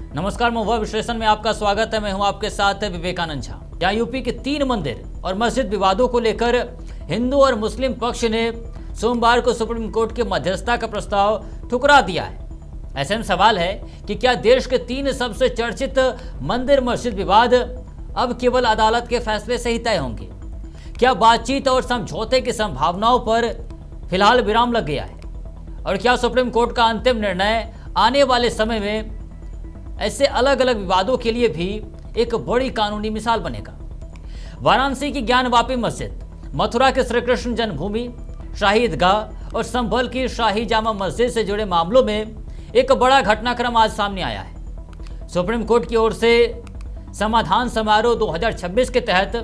नमस्कार, महुआ विश्लेषण में आपका स्वागत है। मैं हूं आपके साथ विवेकानंद झा। जहां यूपी के 3 मंदिर और मस्जिद विवादों को लेकर हिंदू और मुस्लिम पक्ष ने सोमवार को सुप्रीम कोर्ट के मध्यस्थता का प्रस्ताव ठुकरा दिया है। ऐसे में सवाल है कि क्या देश के 3 सबसे चर्चित मंदिर मस्जिद विवाद अब केवल अदालत के फैसले से ही तय होंगे? क्या बातचीत और समझौते की संभावनाओं पर फिलहाल विराम लग गया है? और क्या सुप्रीम कोर्ट का अंतिम निर्णय आने वाले समय में ऐसे अलग अलग विवादों के लिए भी एक बड़ी कानूनी मिसाल बनेगा? वाराणसी की ज्ञानवापी मस्जिद, मथुरा के श्री कृष्ण जन्मभूमि, शाही ईदगाह और संभल की शाही जामा मस्जिद से जुड़े मामलों में एक बड़ा घटनाक्रम आज सामने आया है। सुप्रीम कोर्ट की ओर से समाधान समारोह 2026 के तहत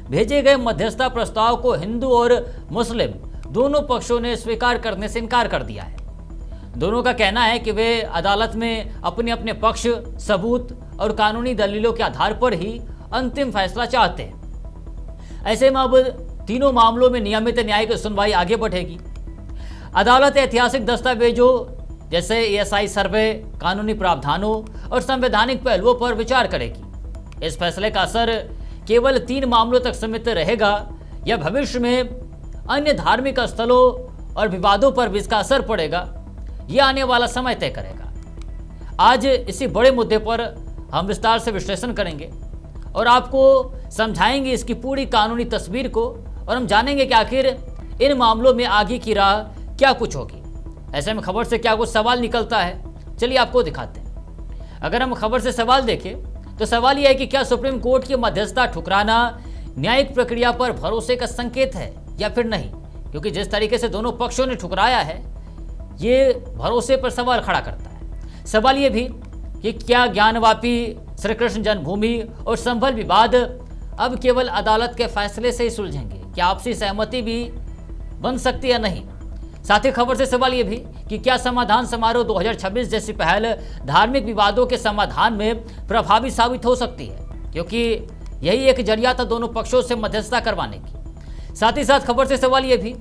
भेजे गए मध्यस्थता प्रस्ताव को हिंदू और मुस्लिम दोनों पक्षों ने स्वीकार करने से इनकार कर दिया है। दोनों का कहना है कि वे अदालत में अपने अपने पक्ष, सबूत और कानूनी दलीलों के आधार पर ही अंतिम फैसला चाहते हैं। ऐसे में अब तीनों मामलों में नियमित न्यायिक सुनवाई आगे बढ़ेगी। अदालत ऐतिहासिक दस्तावेजों जैसे ESI सर्वे, कानूनी प्रावधानों और संवैधानिक पहलुओं पर विचार करेगी। इस फैसले का असर केवल 3 मामलों तक सीमित रहेगा या भविष्य में अन्य धार्मिक स्थलों और विवादों पर भी इसका असर पड़ेगा, यह आने वाला समय तय करेगा। आज इसी बड़े मुद्दे पर हम विस्तार से विश्लेषण करेंगे और आपको समझाएंगे इसकी पूरी कानूनी तस्वीर को, और हम जानेंगे कि आखिर इन मामलों में आगे की राह क्या कुछ होगी। ऐसे में खबर से क्या कुछ सवाल निकलता है, चलिए आपको दिखाते हैं। अगर हम खबर से सवाल देखें तो सवाल यह है कि क्या सुप्रीम कोर्ट की मध्यस्थता ठुकराना न्यायिक प्रक्रिया पर भरोसे का संकेत है या फिर नहीं? क्योंकि जिस तरीके से दोनों पक्षों ने ठुकराया है, ये भरोसे पर सवाल खड़ा करता है। सवाल ये भी कि क्या ज्ञानवापी श्री कृष्ण जन्मभूमि और संभल विवाद अब केवल अदालत के फैसले से ही सुलझेंगे? क्या आपसी सहमति भी बन सकती है या नहीं? साथ ही खबर से सवाल ये भी कि क्या समाधान समारोह 2026 जैसी पहल धार्मिक विवादों के समाधान में प्रभावी साबित हो सकती है, क्योंकि यही एक जरिया था दोनों पक्षों से मध्यस्थता करवाने की। साथ ही साथ खबर से सवाल ये भी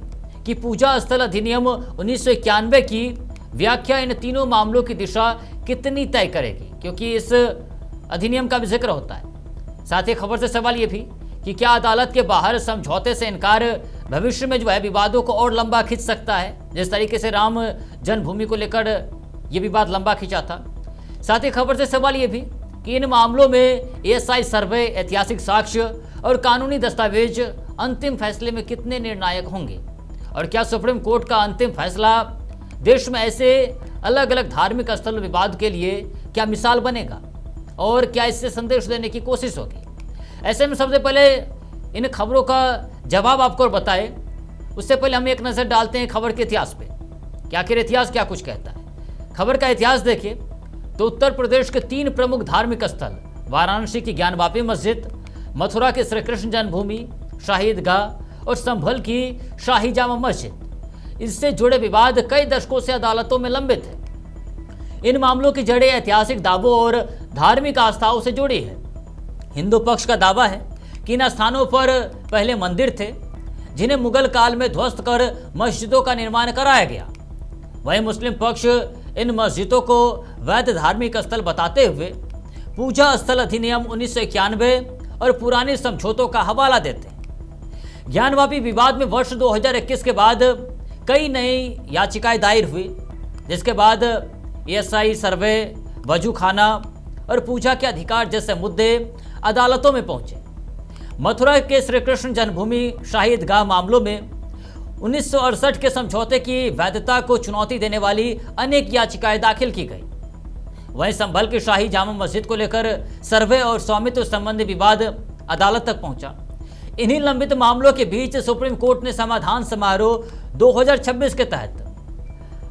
कि पूजा स्थल अधिनियम 1991 की व्याख्या इन तीनों मामलों की दिशा कितनी तय करेगी, क्योंकि इस अधिनियम का भी जिक्र होता है। साथ ही खबर से सवाल ये भी कि क्या अदालत के बाहर समझौते से इनकार भविष्य में जो है विवादों को और लंबा खींच सकता है, जिस तरीके से राम जन्मभूमि को लेकर यह विवाद लंबा खींचा था। साथ ही खबर से सवाल ये भी कि इन मामलों में ESI सर्वे, ऐतिहासिक साक्ष्य और कानूनी दस्तावेज अंतिम फैसले में कितने निर्णायक होंगे, और क्या सुप्रीम कोर्ट का अंतिम फैसला देश में ऐसे अलग अलग धार्मिक स्थल विवाद के लिए क्या मिसाल बनेगा, और क्या इससे संदेश देने की कोशिश होगी? ऐसे में सबसे पहले इन खबरों का जवाब आपको बताए उससे पहले हम एक नज़र डालते हैं खबर के इतिहास पे कि आखिर इतिहास क्या कुछ कहता है। खबर का इतिहास देखिए तो उत्तर प्रदेश के 3 प्रमुख धार्मिक स्थल, वाराणसी की ज्ञानवापी मस्जिद, मथुरा के श्री कृष्ण जन्मभूमि, शाही ईदगाह और संभल की शाही जामा मस्जिद, इससे जुड़े विवाद कई दशकों से अदालतों में लंबित है। इन मामलों की जड़ें ऐतिहासिक दावों और धार्मिक आस्थाओं से जुड़ी है। हिंदू पक्ष का दावा है कि इन स्थानों पर पहले मंदिर थे जिन्हें मुगल काल में ध्वस्त कर मस्जिदों का निर्माण कराया गया। वहीं मुस्लिम पक्ष इन मस्जिदों को वैध धार्मिक स्थल बताते हुए पूजा स्थल अधिनियम 1991 और पुराने समझौतों का हवाला देते हैं। ज्ञानवापी विवाद में वर्ष 2021 के बाद कई नई याचिकाएं दायर हुई, जिसके बाद ESI सर्वे, वजू खाना और पूजा के अधिकार जैसे मुद्दे अदालतों में पहुंचे। मथुरा के श्री कृष्ण जन्मभूमि, शाही ईदगाह मामलों में 1968 के समझौते की वैधता को चुनौती देने वाली अनेक याचिकाएं दाखिल की गई। वहीं संभल की शाही जामा मस्जिद को लेकर सर्वे और स्वामित्व संबंधी विवाद अदालत तक पहुंचा। इन्हीं लंबित मामलों के बीच सुप्रीम कोर्ट ने समाधान समारोह 2026 के तहत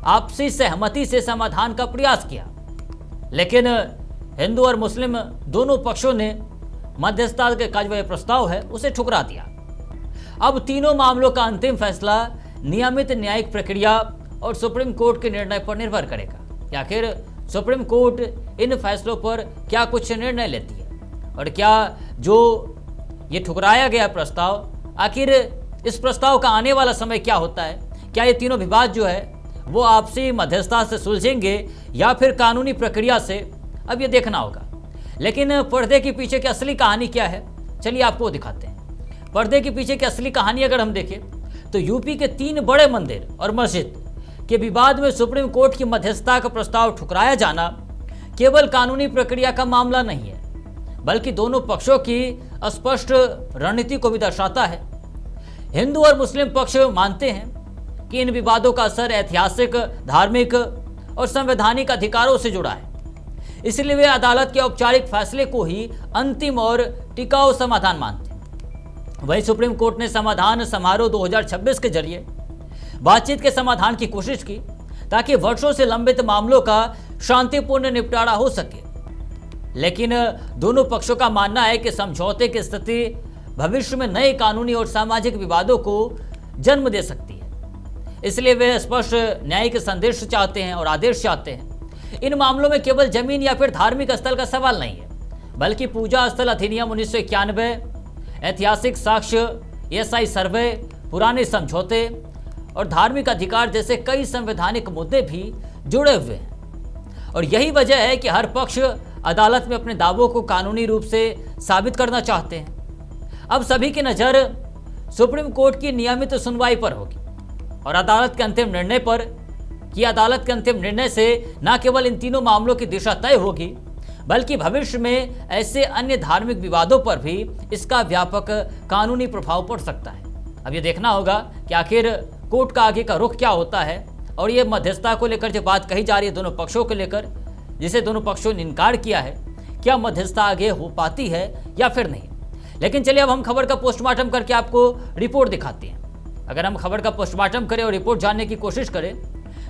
आपसी सहमति से समाधान का प्रयास किया, लेकिन हिंदू और मुस्लिम दोनों पक्षों ने मध्यस्थता का जो प्रस्ताव है उसे ठुकरा दिया। अब तीनों मामलों का अंतिम फैसला नियमित न्यायिक प्रक्रिया और सुप्रीम कोर्ट के निर्णय पर निर्भर करेगा कि आखिर सुप्रीम कोर्ट इन फैसलों पर क्या कुछ निर्णय लेती है, और क्या जो ये ठुकराया गया प्रस्ताव, आखिर इस प्रस्ताव का आने वाला समय क्या होता है? क्या ये तीनों विवाद जो है वो आपसी मध्यस्थता से सुलझेंगे या फिर कानूनी प्रक्रिया से अब ये देखना होगा। लेकिन पर्दे के पीछे की असली कहानी क्या है, चलिए आपको दिखाते हैं। पर्दे के पीछे की असली कहानी अगर हम देखें तो यूपी के 3 बड़े मंदिर और मस्जिद के विवाद में सुप्रीम कोर्ट की मध्यस्थता का प्रस्ताव ठुकराया जाना केवल कानूनी प्रक्रिया का मामला नहीं है, बल्कि दोनों पक्षों की स्पष्ट रणनीति को भी दर्शाता है। हिंदू और मुस्लिम पक्ष मानते हैं कि इन विवादों का असर ऐतिहासिक, धार्मिक और संवैधानिक अधिकारों से जुड़ा है, इसलिए वे अदालत के औपचारिक फैसले को ही अंतिम और टिकाऊ समाधान मानते हैं। वहीं सुप्रीम कोर्ट ने समाधान समारोह 2026 के जरिए बातचीत के समाधान की कोशिश की, ताकि वर्षों से लंबित मामलों का शांतिपूर्ण निपटारा हो सके। लेकिन दोनों पक्षों का मानना है कि समझौते की स्थिति भविष्य में नए कानूनी और सामाजिक विवादों को जन्म दे सकती है, इसलिए वे स्पष्ट न्यायिक संदेश चाहते हैं और आदेश चाहते हैं। इन मामलों में केवल जमीन या फिर धार्मिक स्थल का सवाल नहीं है, बल्कि पूजा स्थल अधिनियम 1991, ऐतिहासिक साक्ष्य, ESI सर्वे, पुराने समझौते और धार्मिक अधिकार जैसे कई संवैधानिक मुद्दे भी जुड़े हुए हैं। और यही वजह है कि हर पक्ष अदालत में अपने दावों को कानूनी रूप से साबित करना चाहते हैं। अब सभी की नज़र सुप्रीम कोर्ट की नियमित सुनवाई पर होगी और अदालत के अंतिम निर्णय पर, कि अदालत के अंतिम निर्णय से न केवल इन तीनों मामलों की दिशा तय होगी, बल्कि भविष्य में ऐसे अन्य धार्मिक विवादों पर भी इसका व्यापक कानूनी प्रभाव पड़ सकता है। अब ये देखना होगा कि आखिर कोर्ट का आगे का रुख क्या होता है, और ये मध्यस्थता को लेकर जो बात कही जा रही है दोनों पक्षों को लेकर, जिसे दोनों पक्षों ने इनकार किया है, क्या मध्यस्थता आगे हो पाती है या फिर नहीं। लेकिन चलिए अब हम खबर का पोस्टमार्टम करके आपको रिपोर्ट दिखाते हैं। अगर हम खबर का पोस्टमार्टम करें और रिपोर्ट जानने की कोशिश करें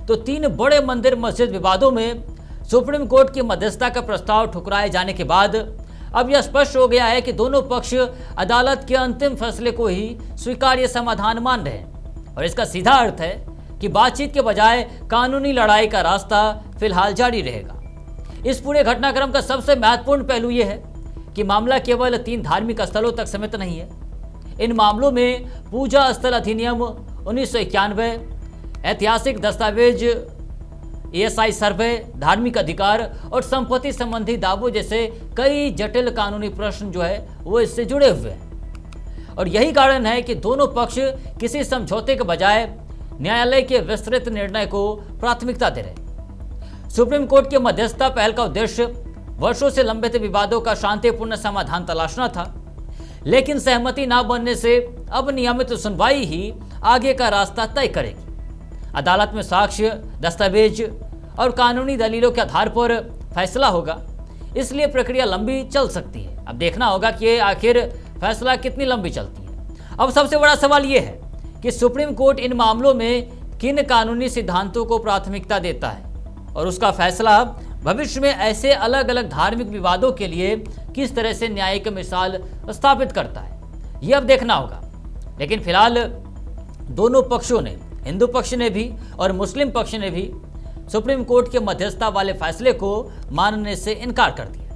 तो 3 बड़े मंदिर मस्जिद विवादों में सुप्रीम कोर्ट की मध्यस्थता का प्रस्ताव ठुकराए जाने के बाद अब यह स्पष्ट हो गया है कि दोनों पक्ष अदालत के अंतिम फैसले को ही स्वीकार्य समाधान मान रहे हैं। और इसका सीधा अर्थ है कि बातचीत के बजाय कानूनी लड़ाई का रास्ता फिलहाल जारी रहेगा। इस पूरे घटनाक्रम का सबसे महत्वपूर्ण पहलू यह है कि मामला केवल 3 धार्मिक स्थलों तक सीमित नहीं है। इन मामलों में पूजा स्थल अधिनियम 1991, ऐतिहासिक दस्तावेज, ESI सर्वे, धार्मिक अधिकार और संपत्ति संबंधी दावों जैसे कई जटिल कानूनी प्रश्न जो है वो इससे जुड़े हुए हैं। और यही कारण है कि दोनों पक्ष किसी समझौते के बजाय न्यायालय के विस्तृत निर्णय को प्राथमिकता दे रहे। सुप्रीम कोर्ट की मध्यस्थता पहल का उद्देश्य वर्षों से लंबित विवादों का शांतिपूर्ण समाधान तलाशना था, लेकिन सहमति न बनने से अब नियमित सुनवाई ही आगे का रास्ता तय करेगी। अदालत में साक्ष्य, दस्तावेज और कानूनी दलीलों के आधार पर फैसला होगा, इसलिए प्रक्रिया लंबी चल सकती है। अब देखना होगा कि आखिर फैसला कितनी लंबी चलती है। अब सबसे बड़ा सवाल यह है कि सुप्रीम कोर्ट इन मामलों में किन कानूनी सिद्धांतों को प्राथमिकता देता है और उसका फैसला भविष्य में ऐसे अलग अलग धार्मिक विवादों के लिए किस तरह से न्यायिक मिसाल स्थापित करता है, ये अब देखना होगा। लेकिन फिलहाल दोनों पक्षों ने, हिंदू पक्ष ने भी और मुस्लिम पक्ष ने भी सुप्रीम कोर्ट के मध्यस्थता वाले फैसले को मानने से इनकार कर दिया।